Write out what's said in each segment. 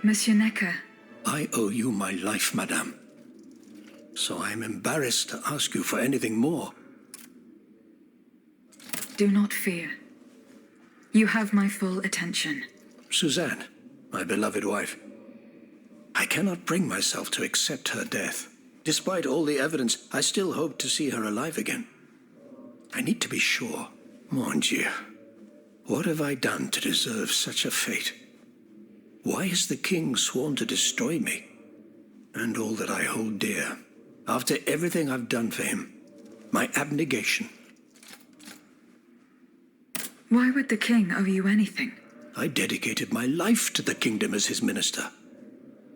Monsieur Necker. I owe you my life, madame. So I am embarrassed to ask you for anything more. Do not fear. You have my full attention. Suzanne, my beloved wife. I cannot bring myself to accept her death. Despite all the evidence, I still hope to see her alive again. I need to be sure. Mon Dieu. What have I done to deserve such a fate? Why has the king sworn to destroy me? And all that I hold dear. After everything I've done for him. My abnegation. Why would the king owe you anything? I dedicated my life to the kingdom as his minister.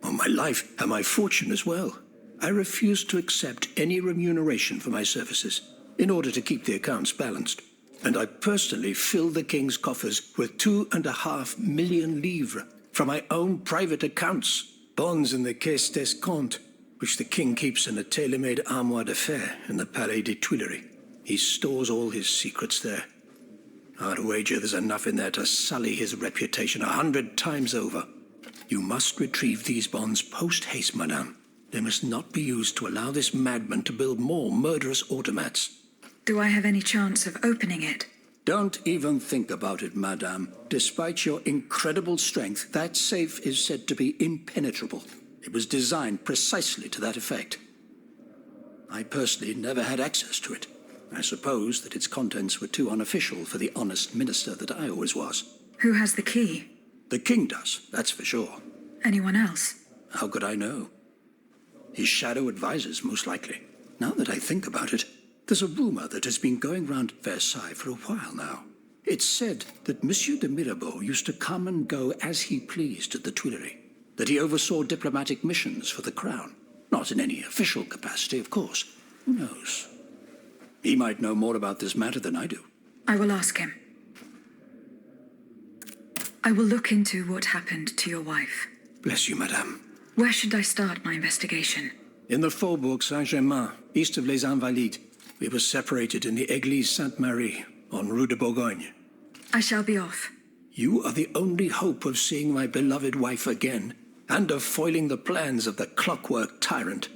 Well, my life and my fortune as well. I refuse to accept any remuneration for my services, in order to keep the accounts balanced. And I personally fill the king's coffers with 2.5 million livres from my own private accounts, bonds in the Caisse d'Escompte, which the king keeps in a tailor-made armoire d'affaires in the Palais des Tuileries. He stores all his secrets there. I'd wager there's enough in there to sully his reputation 100 times over. You must retrieve these bonds post-haste, madame. They must not be used to allow this madman to build more murderous automats. Do I have any chance of opening it? Don't even think about it, madame. Despite your incredible strength, that safe is said to be impenetrable. It was designed precisely to that effect. I personally never had access to it. I suppose that its contents were too unofficial for the honest minister that I always was. Who has the key? The king does, that's for sure. Anyone else? How could I know? His shadow advisors, most likely. Now that I think about it, there's a rumor that has been going round Versailles for a while now. It's said that Monsieur de Mirabeau used to come and go as he pleased at the Tuileries, that he oversaw diplomatic missions for the crown. Not in any official capacity, of course. Who knows? He might know more about this matter than I do. I will ask him. I will look into what happened to your wife. Bless you, madame. Where should I start my investigation? In the Faubourg Saint-Germain, east of Les Invalides. We were separated in the Église Sainte-Marie, on Rue de Bourgogne. I shall be off. You are the only hope of seeing my beloved wife again, and of foiling the plans of the clockwork tyrant.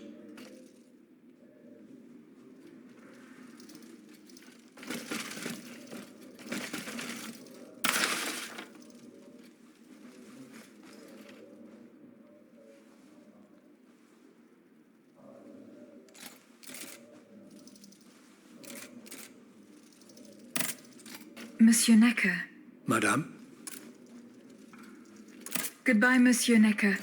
Monsieur Necker. Madame? Goodbye, Monsieur Necker.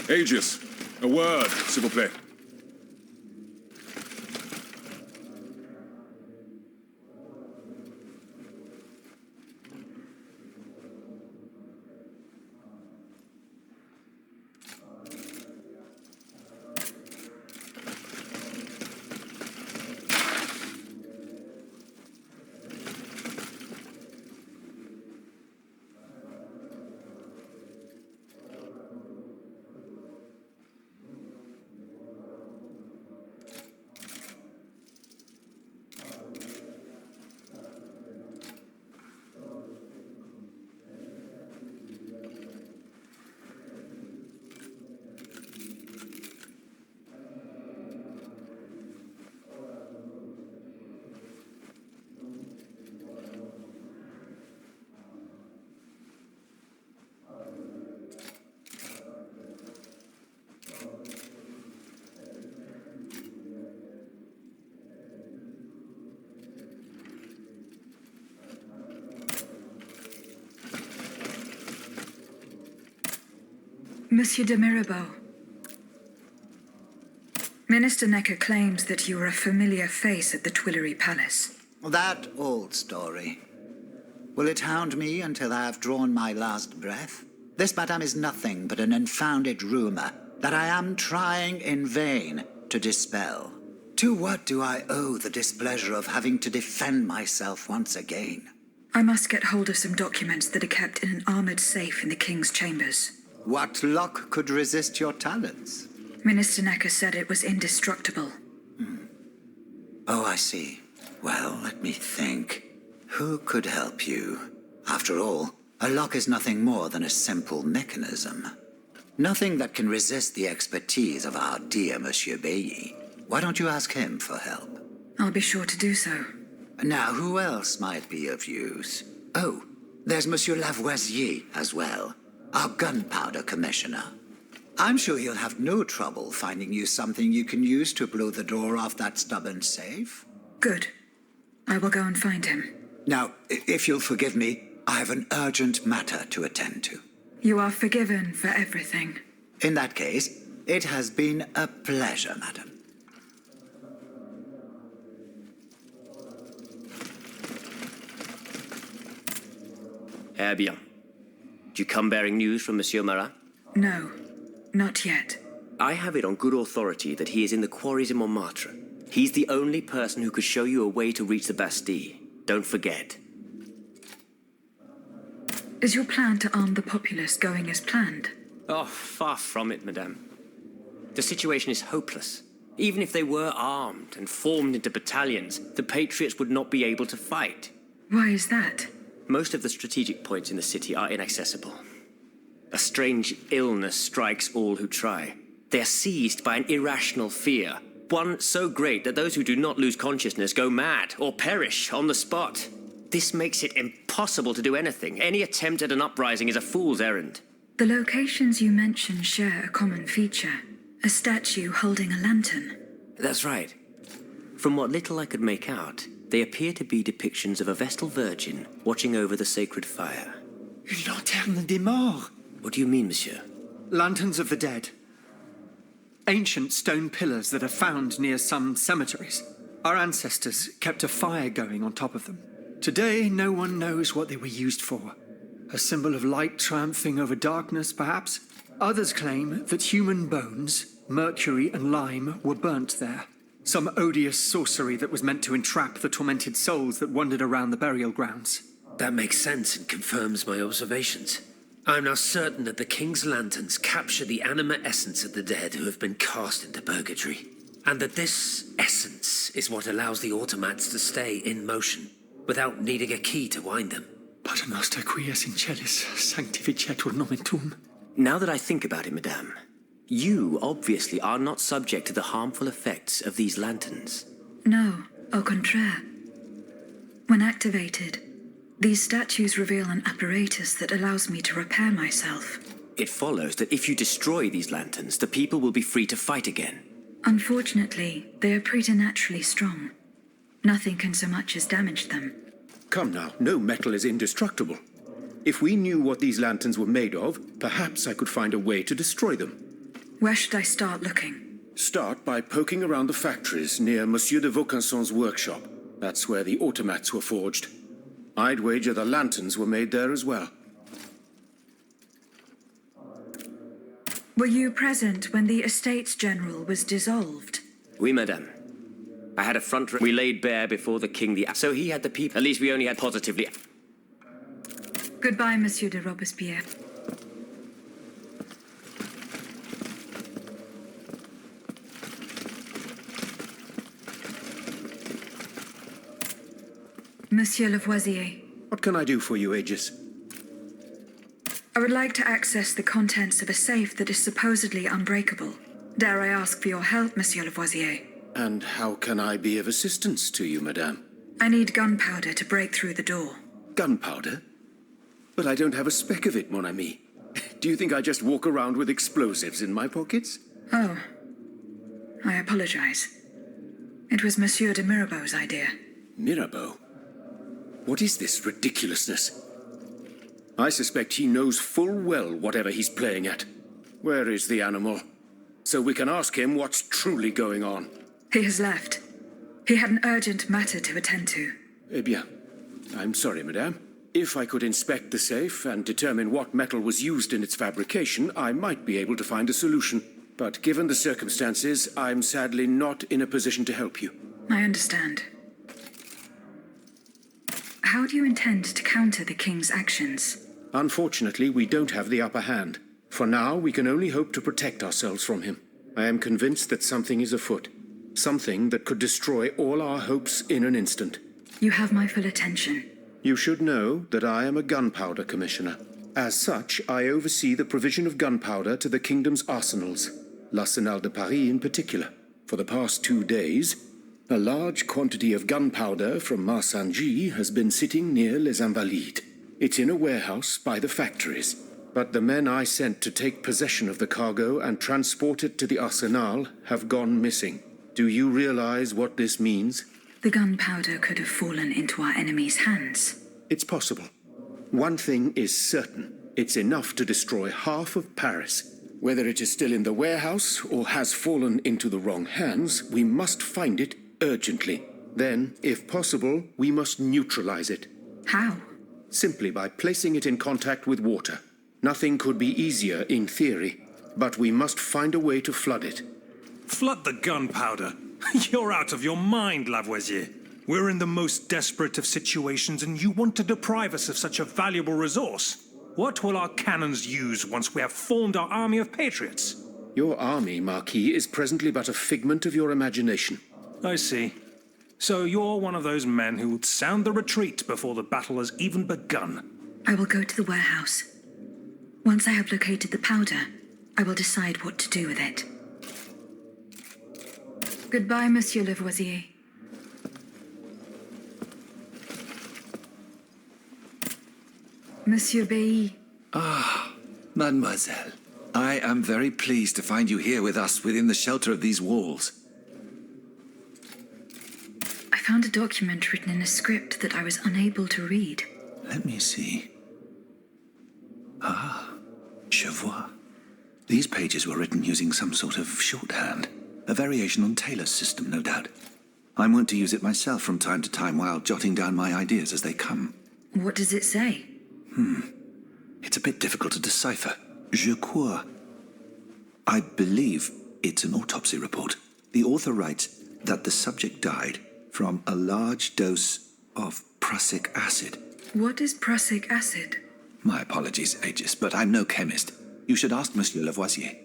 Aegis, a word, s'il vous plaît. Monsieur de Mirabeau. Minister Necker claims that you are a familiar face at the Tuileries Palace. That old story. Will it hound me until I have drawn my last breath? This, madame, is nothing but an unfounded rumor that I am trying in vain to dispel. To what do I owe the displeasure of having to defend myself once again? I must get hold of some documents that are kept in an armored safe in the king's chambers. What lock could resist your talents? Minister Necker said it was indestructible. Oh, I see. Well, let me think. Who could help you? After all, a lock is nothing more than a simple mechanism. Nothing that can resist the expertise of our dear Monsieur Bailly. Why don't you ask him for help? I'll be sure to do so. Now, who else might be of use? Oh, there's Monsieur Lavoisier as well, our gunpowder commissioner. I'm sure he'll have no trouble finding you something you can use to blow the door off that stubborn safe. Good. I will go and find him. Now, if you'll forgive me, I have an urgent matter to attend to. You are forgiven for everything. In that case, it has been a pleasure, madam. Eh bien. Do you come bearing news from Monsieur Marat? No, not yet. I have it on good authority that he is in the quarries in Montmartre. He's the only person who could show you a way to reach the Bastille. Don't forget. Is your plan to arm the populace going as planned? Oh, far from it, madame. The situation is hopeless. Even if they were armed and formed into battalions, the Patriots would not be able to fight. Why is that? Most of the strategic points in the city are inaccessible. A strange illness strikes all who try. They are seized by an irrational fear, one so great that those who do not lose consciousness go mad or perish on the spot. This makes it impossible to do anything. Any attempt at an uprising is a fool's errand. The locations you mention share a common feature. A statue holding a lantern. That's right. From what little I could make out, they appear to be depictions of a Vestal Virgin watching over the sacred fire. Une lanterne des morts. What do you mean, monsieur? Lanterns of the dead. Ancient stone pillars that are found near some cemeteries. Our ancestors kept a fire going on top of them. Today, no one knows what they were used for. A symbol of light triumphing over darkness, perhaps? Others claim that human bones, mercury and lime, were burnt there. Some odious sorcery that was meant to entrap the tormented souls that wandered around the burial grounds. That makes sense and confirms my observations. I'm now certain that the King's lanterns capture the anima essence of the dead who have been cast into purgatory, and that this essence is what allows the automats to stay in motion, without needing a key to wind them. Pater noster qui es in celis, sanctificetur nomen tuum. Now that I think about it, madame, you obviously are not subject to the harmful effects of these lanterns. No, au contraire. When activated, these statues reveal an apparatus that allows me to repair myself. It follows that if you destroy these lanterns, the people will be free to fight again. Unfortunately, they are preternaturally strong. Nothing can so much as damage them. Come now, no metal is indestructible. If we knew what these lanterns were made of, perhaps I could find a way to destroy them. Where should I start looking? Start by poking around the factories near Monsieur de Vaucanson's workshop. That's where the automats were forged. I'd wager the lanterns were made there as well. Were you present when the Estates General was dissolved? Oui, madame. I had a front room we laid bare before the king so he had the people. At least we only had positively. Goodbye, Monsieur de Robespierre. Monsieur Lavoisier. What can I do for you, Aegis? I would like to access the contents of a safe that is supposedly unbreakable. Dare I ask for your help, Monsieur Lavoisier? And how can I be of assistance to you, madame? I need gunpowder to break through the door. Gunpowder? But I don't have a speck of it, mon ami. Do you think I just walk around with explosives in my pockets? Oh. I apologize. It was Monsieur de Mirabeau's idea. Mirabeau? What is this ridiculousness? I suspect he knows full well whatever he's playing at. Where is the animal? So we can ask him what's truly going on. He has left. He had an urgent matter to attend to. Eh bien, I'm sorry, madame. If I could inspect the safe and determine what metal was used in its fabrication, I might be able to find a solution. But given the circumstances, I'm sadly not in a position to help you. I understand. How do you intend to counter the king's actions? Unfortunately, we don't have the upper hand. For now, we can only hope to protect ourselves from him. I am convinced that something is afoot. Something that could destroy all our hopes in an instant. You have my full attention. You should know that I am a gunpowder commissioner. As such, I oversee the provision of gunpowder to the kingdom's arsenals, l'Arsenal de Paris in particular. For the past 2 days, a large quantity of gunpowder from Marsangy has been sitting near Les Invalides. It's in a warehouse by the factories. But the men I sent to take possession of the cargo and transport it to the Arsenal have gone missing. Do you realize what this means? The gunpowder could have fallen into our enemy's hands. It's possible. One thing is certain. It's enough to destroy half of Paris. Whether it is still in the warehouse or has fallen into the wrong hands, we must find it urgently. Then, if possible, we must neutralize it. How? Simply by placing it in contact with water. Nothing could be easier in theory, but we must find a way to flood it. Flood the gunpowder? You're out of your mind, Lavoisier. We're in the most desperate of situations, and you want to deprive us of such a valuable resource. What will our cannons use once we have formed our army of patriots? Your army, Marquis, is presently but a figment of your imagination. I see. So you're one of those men who would sound the retreat before the battle has even begun. I will go to the warehouse. Once I have located the powder, I will decide what to do with it. Goodbye, Monsieur Lavoisier. Monsieur Bailly. Ah, mademoiselle. I am very pleased to find you here with us within the shelter of these walls. I found a document written in a script that I was unable to read. Let me see. Ah, je vois. These pages were written using some sort of shorthand. A variation on Taylor's system, no doubt. I'm wont to use it myself from time to time while jotting down my ideas as they come. What does it say? It's a bit difficult to decipher. Je crois. I believe it's an autopsy report. The author writes that the subject died from a large dose of prussic acid. What is prussic acid? My apologies, Aegis, but I'm no chemist. You should ask Monsieur Lavoisier.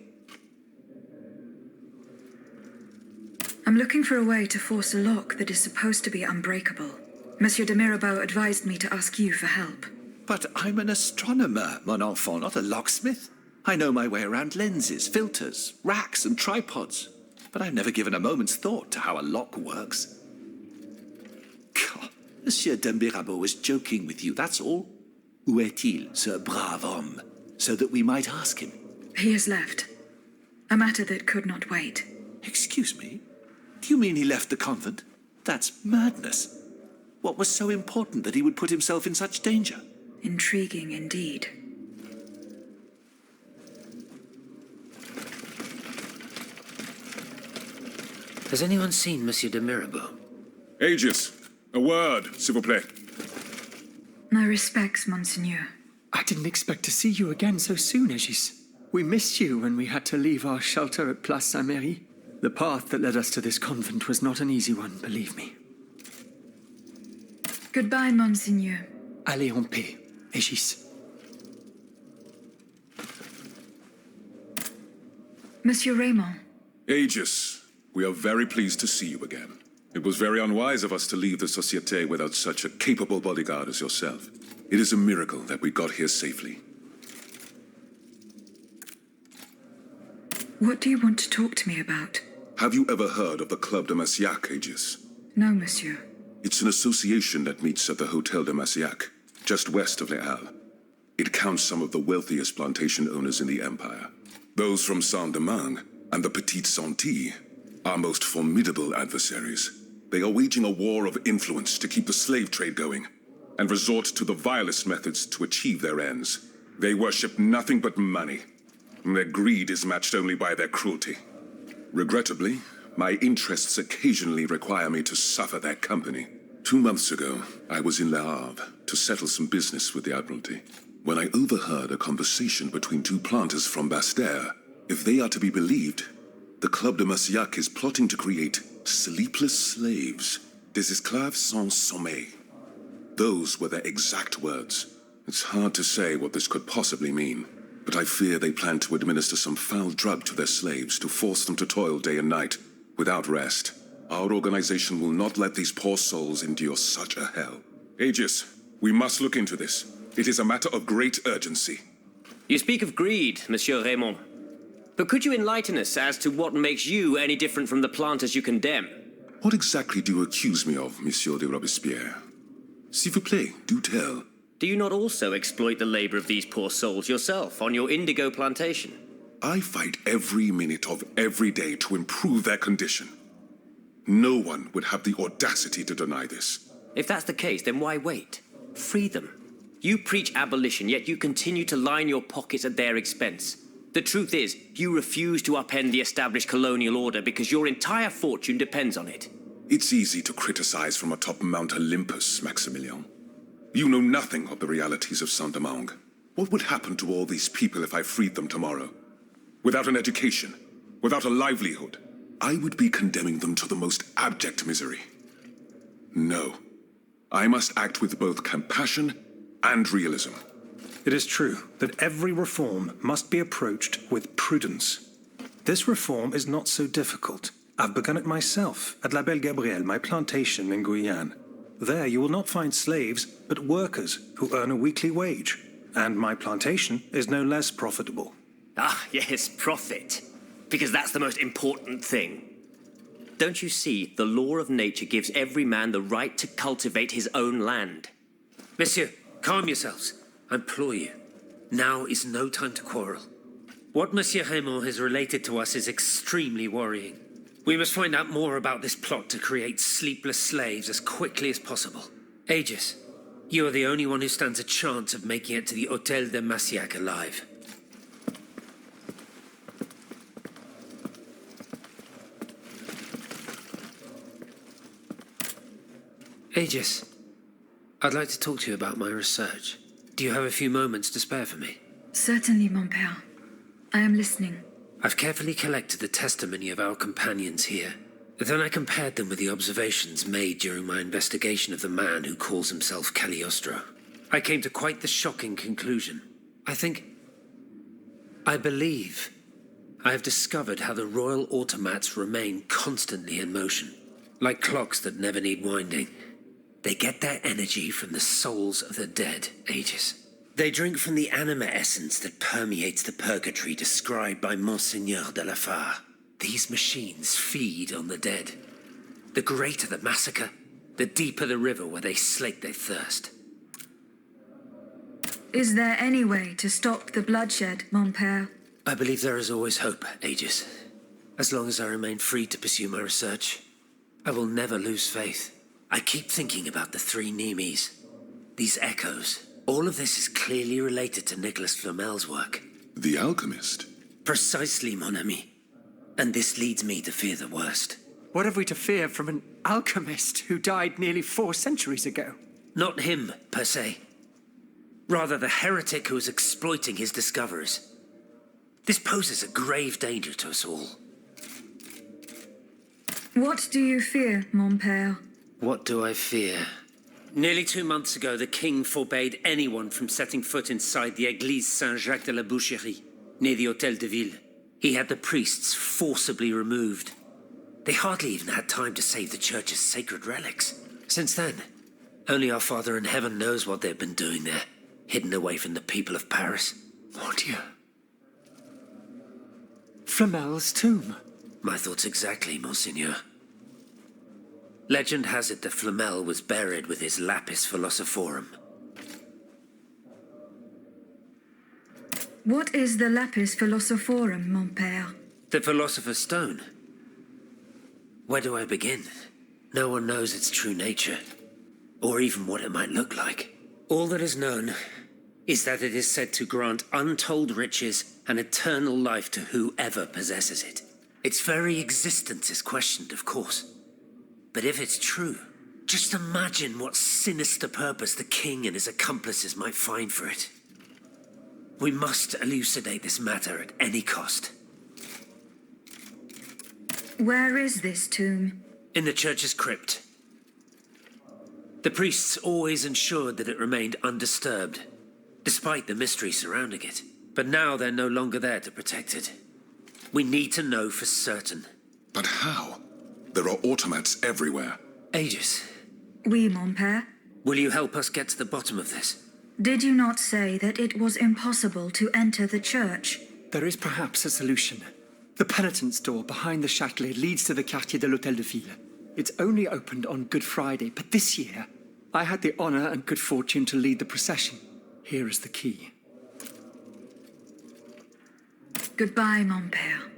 I'm looking for a way to force a lock that is supposed to be unbreakable. Monsieur de Mirabeau advised me to ask you for help. But I'm an astronomer, mon enfant, not a locksmith. I know my way around lenses, filters, racks, and tripods. But I've never given a moment's thought to how a lock works. God, Monsieur de Mirabeau was joking with you, that's all. Où est-il, ce brave homme? So that we might ask him. He has left. A matter that could not wait. Excuse me? Do you mean he left the convent? That's madness. What was so important that he would put himself in such danger? Intriguing indeed. Has anyone seen Monsieur de Mirabeau? Aegis, a word, s'il vous plaît. My respects, Monseigneur. I didn't expect to see you again so soon, Aegis. We missed you when we had to leave our shelter at Place Saint-Merry. The path that led us to this convent was not an easy one, believe me. Goodbye, Monseigneur. Allez en paix, Aegis. Monsieur Raymond. Aegis, we are very pleased to see you again. It was very unwise of us to leave the Société without such a capable bodyguard as yourself. It is a miracle that we got here safely. What do you want to talk to me about? Have you ever heard of the Club de Massiac, Aegis? No, monsieur. It's an association that meets at the Hotel de Massiac, just west of Les Halles. It counts some of the wealthiest plantation owners in the empire. Those from Saint-Domingue and the Petite Santilles are most formidable adversaries. They are waging a war of influence to keep the slave trade going, and resort to the vilest methods to achieve their ends. They worship nothing but money, and their greed is matched only by their cruelty. Regrettably, my interests occasionally require me to suffer their company. 2 months ago, I was in Le Havre to settle some business with the Admiralty, when I overheard a conversation between 2 planters from Basse-Terre. If they are to be believed, the Club de Massiac is plotting to create sleepless slaves, des esclaves sans sommeil. Those were their exact words. It's hard to say what this could possibly mean. but I fear they plan to administer some foul drug to their slaves to force them to toil day and night, without rest. Our organization will not let these poor souls endure such a hell. Aegis, we must look into this. It is a matter of great urgency. You speak of greed, Monsieur Raymond. But could you enlighten us as to what makes you any different from the planters you condemn? What exactly do you accuse me of, Monsieur de Robespierre? S'il vous plaît, do tell. Do you not also exploit the labor of these poor souls yourself on your indigo plantation? I fight every minute of every day to improve their condition. No one would have the audacity to deny this. If that's the case, then why wait? Free them. You preach abolition, yet you continue to line your pockets at their expense. The truth is, you refuse to upend the established colonial order because your entire fortune depends on it. It's easy to criticize from atop Mount Olympus, Maximilian. You know nothing of the realities of Saint-Domingue. What would happen to all these people if I freed them tomorrow? Without an education, without a livelihood, I would be condemning them to the most abject misery. No. I must act with both compassion and realism. It is true that every reform must be approached with prudence. This reform is not so difficult. I've begun it myself at La Belle Gabrielle, my plantation in Guyane. There you will not find slaves, but workers who earn a weekly wage. And my plantation is no less profitable. Ah, yes, profit. Because that's the most important thing. Don't you see, the law of nature gives every man the right to cultivate his own land. Monsieur, calm yourselves. I implore you. Now is no time to quarrel. What Monsieur Raymond has related to us is extremely worrying. We must find out more about this plot to create sleepless slaves as quickly as possible. Aegis, you are the only one who stands a chance of making it to the Hôtel de Massiac alive. Aegis, I'd like to talk to you about my research. Do you have a few moments to spare for me? Certainly, mon père. I am listening. I've carefully collected the testimony of our companions here. Then I compared them with the observations made during my investigation of the man who calls himself Cagliostro. I came to quite the shocking conclusion. I believe I have discovered how the royal automats remain constantly in motion, like clocks that never need winding. They get their energy from the souls of the dead, Aegis. They drink from the anima essence that permeates the purgatory described by Monseigneur de la Fare. These machines feed on the dead. The greater the massacre, the deeper the river where they slake their thirst. Is there any way to stop the bloodshed, mon père? I believe there is always hope, Aegis. As long as I remain free to pursue my research, I will never lose faith. I keep thinking about the three Nemes. These echoes. All of this is clearly related to Nicholas Flamel's work. The alchemist? Precisely, mon ami. And this leads me to fear the worst. What have we to fear from an alchemist who died nearly 4 centuries ago? Not him, per se. Rather, the heretic who is exploiting his discoveries. This poses a grave danger to us all. What do you fear, mon père? What do I fear? Nearly 2 months ago, the king forbade anyone from setting foot inside the Église Saint-Jacques de la Boucherie, near the Hôtel de Ville. He had the priests forcibly removed. They hardly even had time to save the church's sacred relics. Since then, only our Father in heaven knows what they've been doing there, hidden away from the people of Paris. Mon Dieu. Flamel's tomb. My thoughts exactly, Monseigneur. Legend has it that Flamel was buried with his lapis philosophorum. What is the lapis philosophorum, mon père? The Philosopher's Stone. Where do I begin? No one knows its true nature, or even what it might look like. All that is known is that it is said to grant untold riches and eternal life to whoever possesses it. Its very existence is questioned, of course. But if it's true, just imagine what sinister purpose the king and his accomplices might find for it. We must elucidate this matter at any cost. Where is this tomb? In the church's crypt. The priests always ensured that it remained undisturbed, despite the mystery surrounding it. But now they're no longer there to protect it. We need to know for certain. But how? There are automats everywhere. Aegis, Oui, mon père. will you help us get to the bottom of this? Did you not say that it was impossible to enter the church? There is perhaps a solution. The penitent's door behind the Châtelet leads to the Quartier de l'Hôtel de Ville. It's only opened on Good Friday, but this year, I had the honor and good fortune to lead the procession. Here is the key. Goodbye, mon père.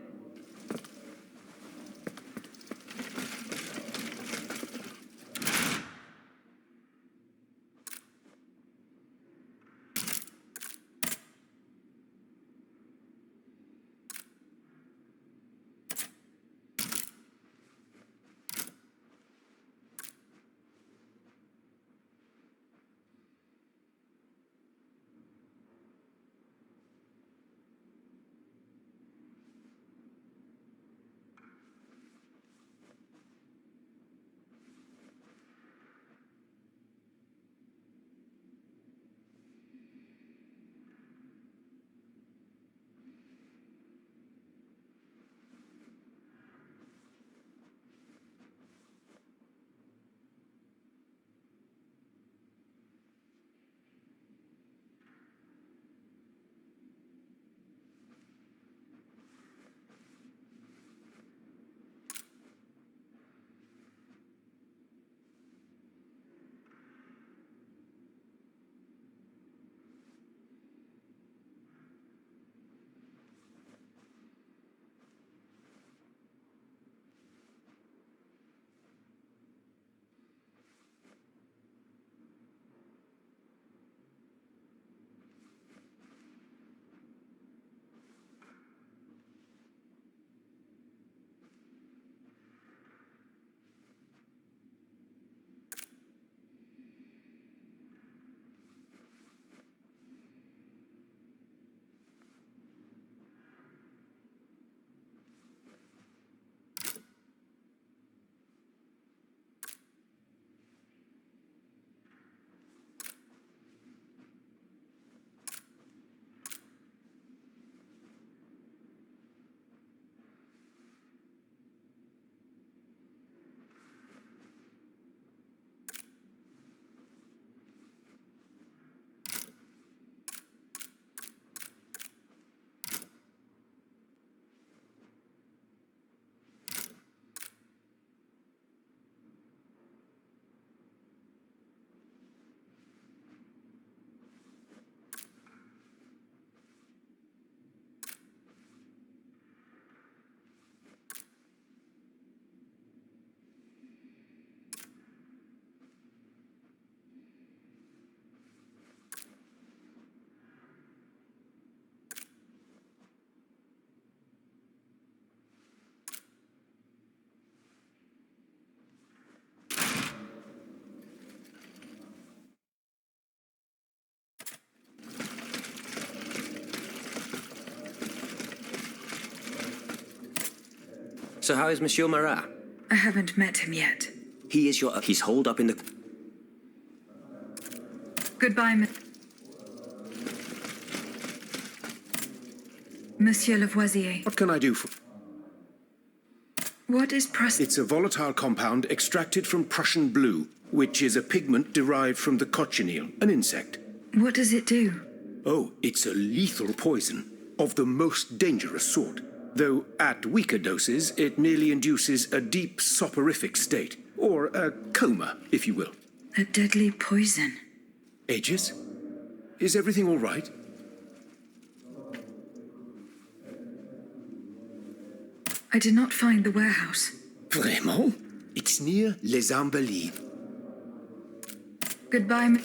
So how is Monsieur Marat? I haven't met him yet. He's holed up in the... Goodbye, Monsieur Lavoisier. What can I do for... What is It's a volatile compound extracted from Prussian blue, which is a pigment derived from the cochineal, an insect. What does it do? Oh, it's a lethal poison, of the most dangerous sort. Though at weaker doses, it merely induces a deep soporific state, or a coma, if you will. A deadly poison. Aegis? Is everything all right? I did not find the warehouse. Vraiment? It's near Les Invalides. Goodbye,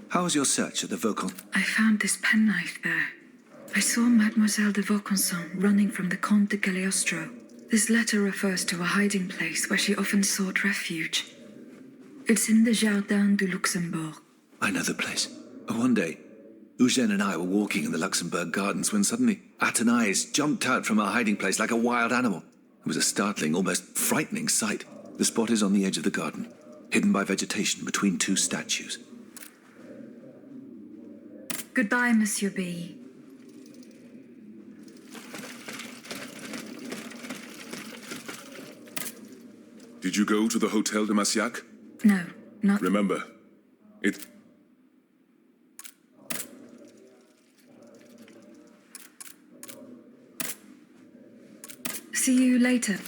How was your search at the Vaucan? I found this penknife there. I saw Mademoiselle de Vaucanson running from the Comte de Cagliostro. This letter refers to a hiding place where she often sought refuge. It's in the Jardin du Luxembourg. I know the place. One day, Eugène and I were walking in the Luxembourg Gardens when suddenly Athénaïs jumped out from our hiding place like a wild animal. It was a startling, almost frightening sight. The spot is on the edge of the garden, hidden by vegetation between two statues. Goodbye, Monsieur B. Did you go to the Hotel de Massiac? No, not... Remember, it... See you later.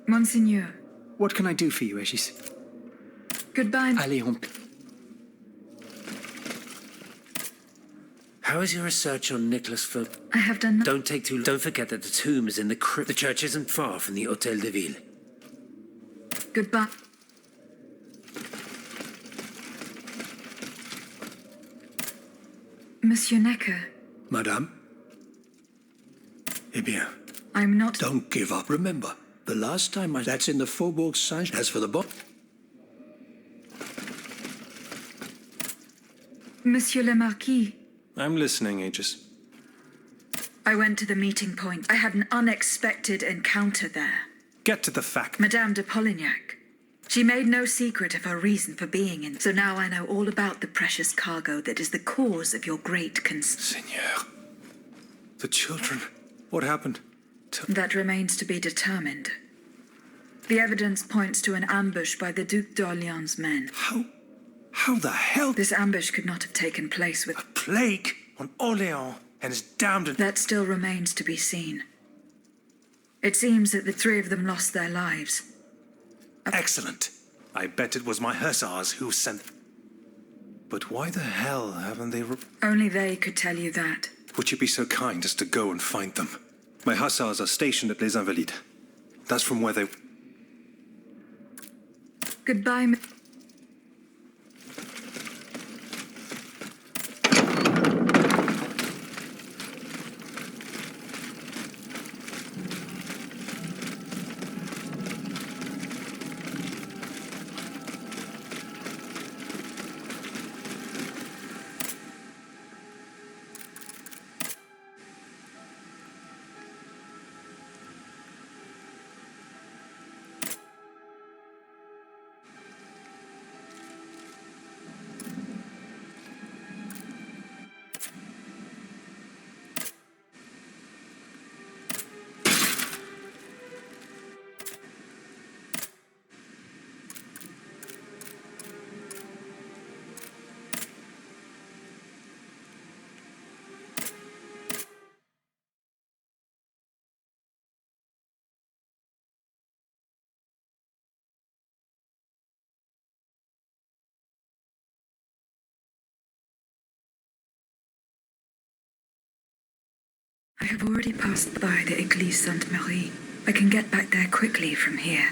Monseigneur. What can I do for you, Aegis? Goodbye. Allez, on... How is your research on Nicholas Phil? I have done... Don't take too long. Don't forget that the tomb is in the crypt. The church isn't far from the Hôtel de Ville. Goodbye. Monsieur Necker. Madame? Eh bien, I'm not... don't give up. Remember, the last time that's in the Faubourg Saint... As for the Monsieur le Marquis. I'm listening, Aegis. I went to the meeting point. I had an unexpected encounter there. Get to the fact. Madame de Polignac. She made no secret of her reason for being in. So now I know all about the precious cargo that is the cause of your great Seigneur. The children. What happened? That remains to be determined. The evidence points to an ambush by the Duc d'Orléans' men. How the hell? This ambush could not have taken place with... A plague on Orléans and his damned... That still remains to be seen. It seems that the three of them lost their lives. Excellent. I bet it was my hussars who sent... But why the hell haven't they... Only they could tell you that. Would you be so kind as to go and find them? My hussars are stationed at Les Invalides. That's from where they... Goodbye, I have already passed by the Église Sainte-Marie. I can get back there quickly from here.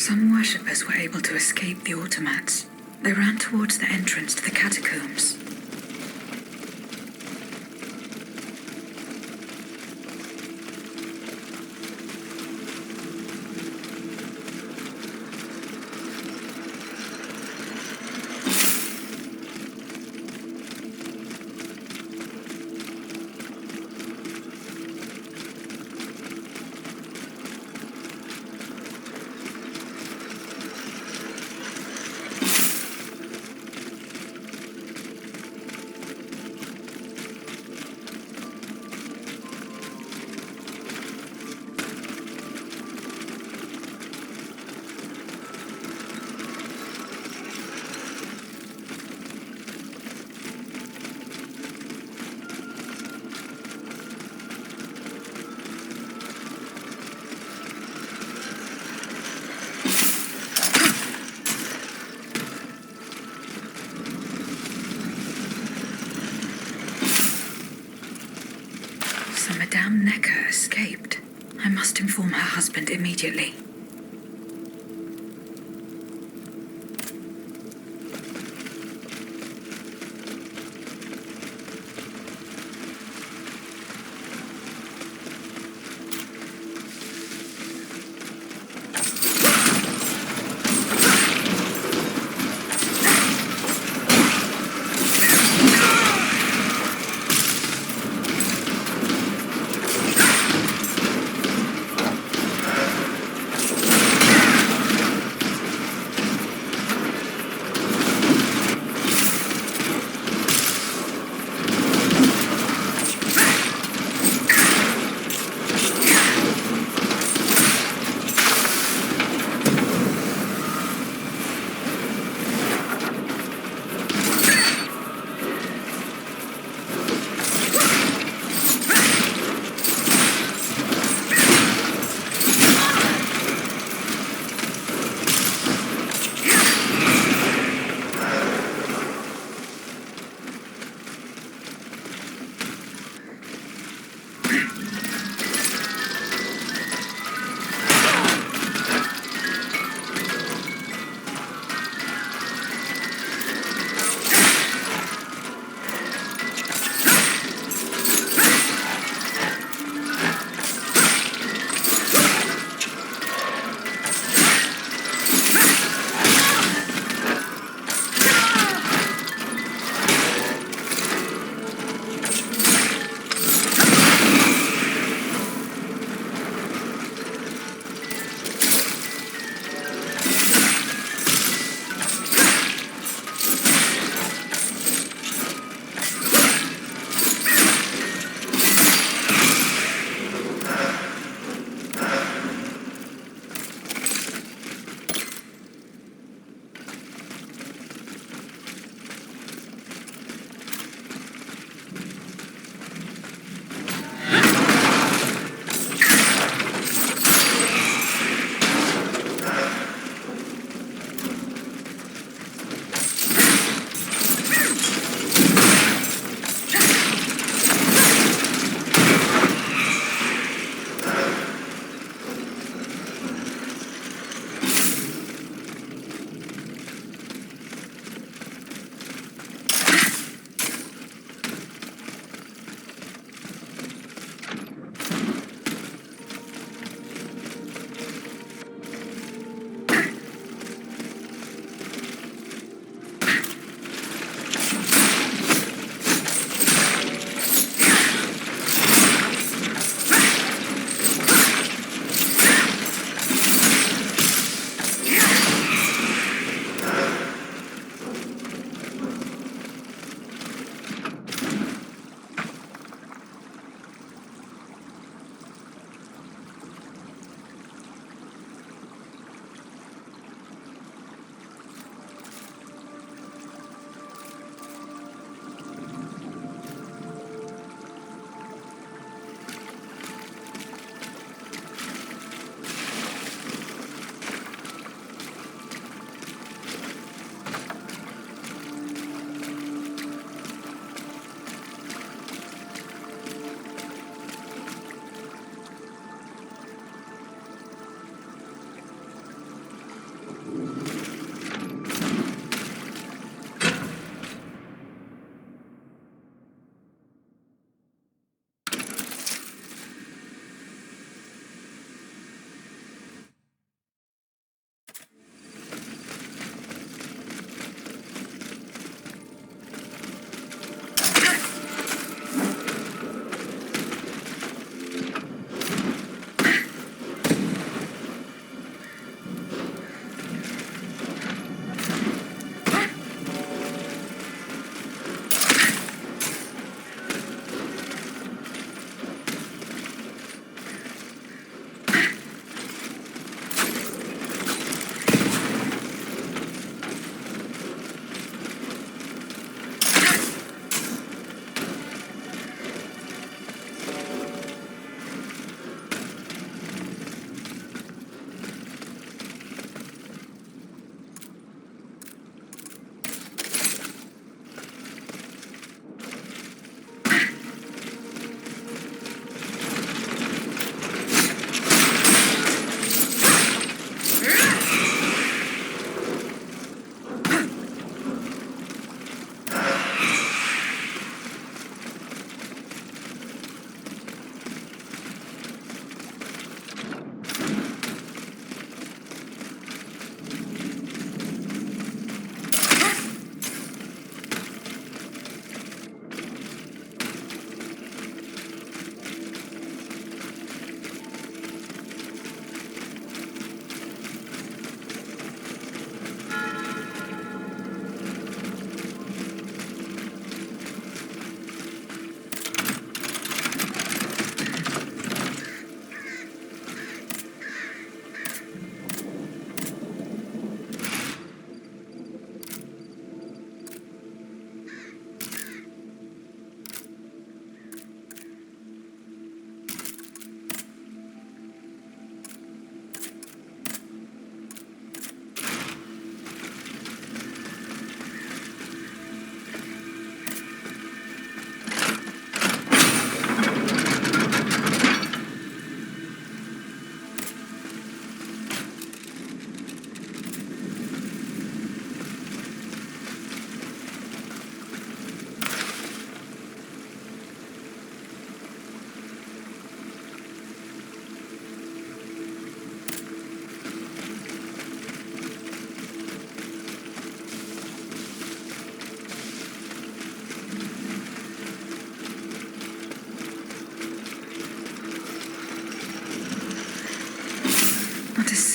Some worshippers were able to escape the automats. They ran towards the entrance to the catacombs. So Madame Necker escaped. I must inform her husband immediately.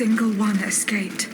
single one escaped.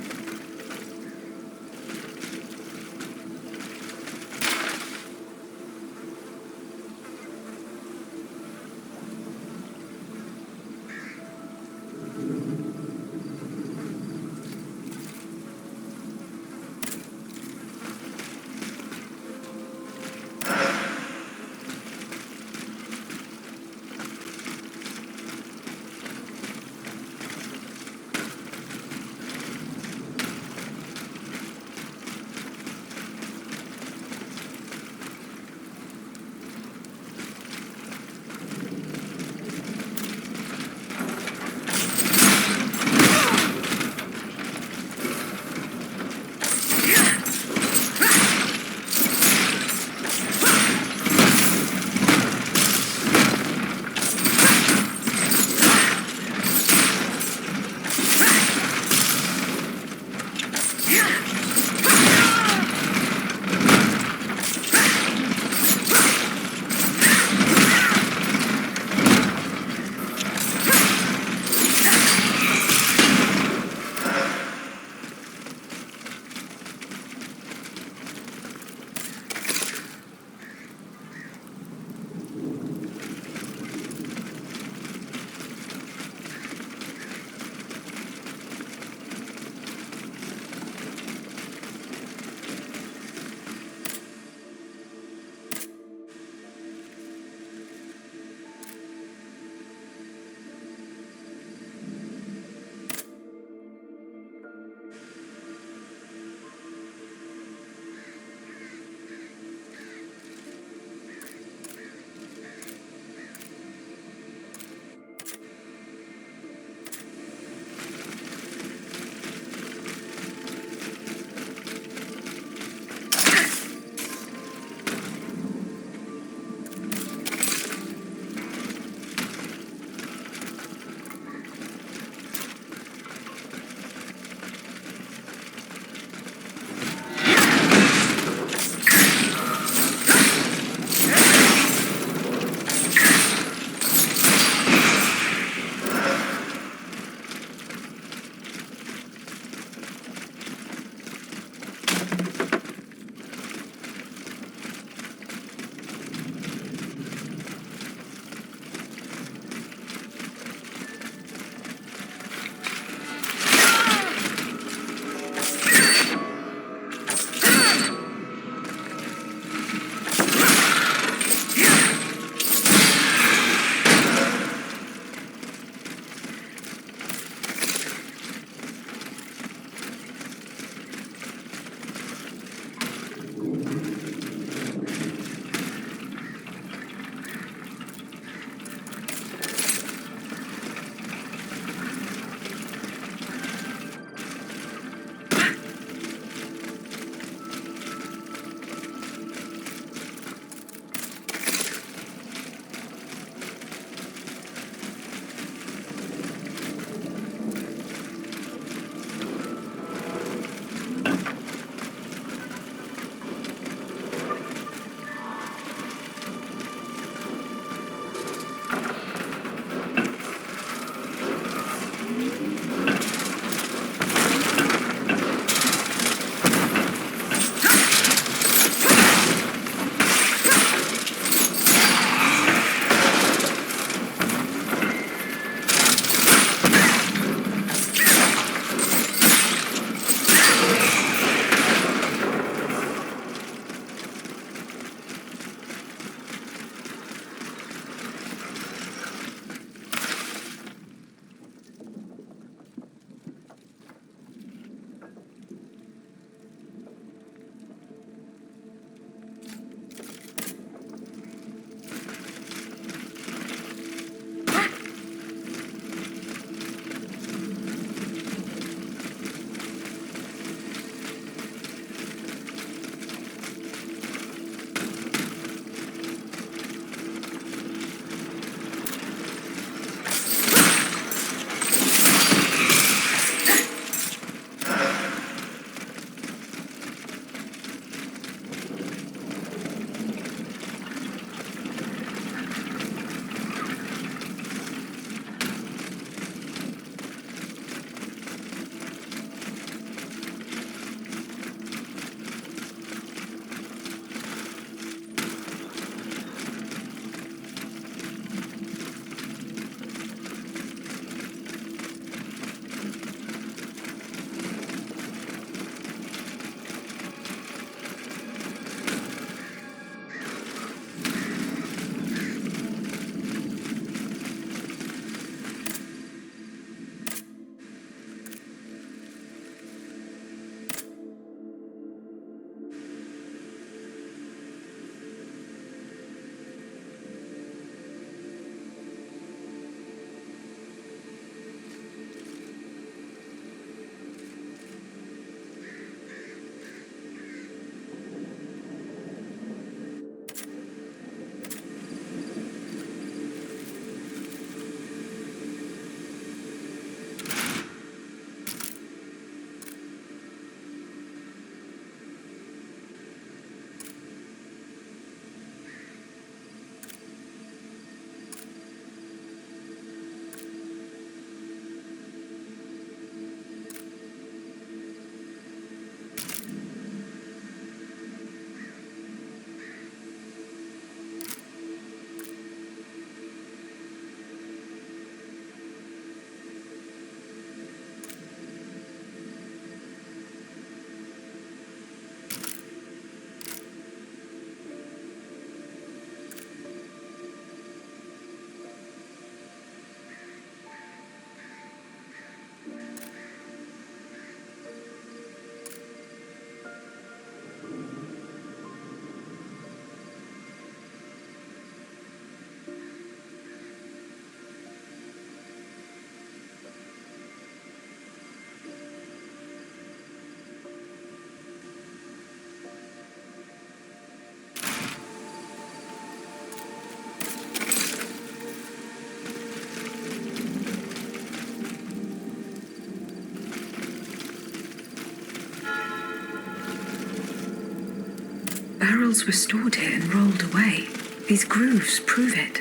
Barrels were stored here and rolled away. These grooves prove it.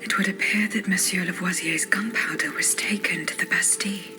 It would appear that Monsieur Lavoisier's gunpowder was taken to the Bastille.